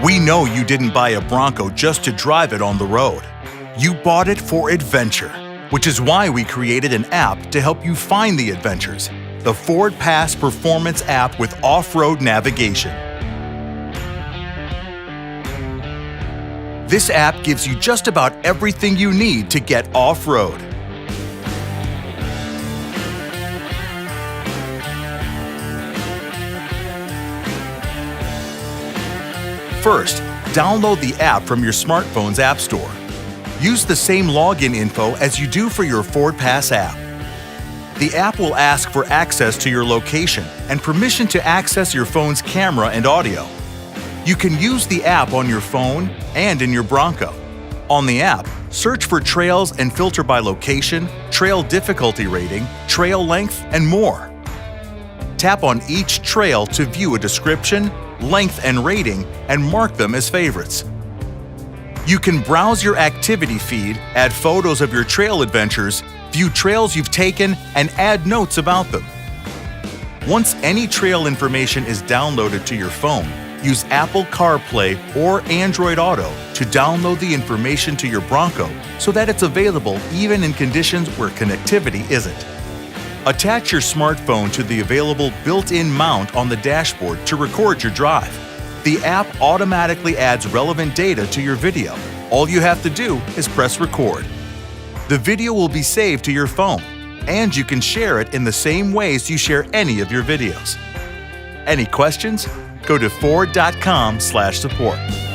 We know you didn't buy a Bronco just to drive it on the road. You bought it for adventure, which is why we created an app to help you find the adventures, the FordPass Performance app with off-road navigation. This app gives you just about everything you need to get off-road. First, download the app from your smartphone's app store. Use the same login info as you do for your FordPass app. The app will ask for access to your location and permission to access your phone's camera and audio. You can use the app on your phone and in your Bronco. On the app, search for trails and filter by location, trail difficulty rating, trail length, and more. Tap on each trail to view a description, length, and rating, and mark them as favorites. You can browse your activity feed, add photos of your trail adventures, view trails you've taken, and add notes about them. Once any trail information is downloaded to your phone, use Apple CarPlay or Android Auto to download the information to your Bronco so that it's available even in conditions where connectivity isn't. Attach your smartphone to the available built-in mount on the dashboard to record your drive. The app automatically adds relevant data to your video. All you have to do is press record. The video will be saved to your phone, and you can share it in the same ways you share any of your videos. Any questions? Go to Ford.com/support.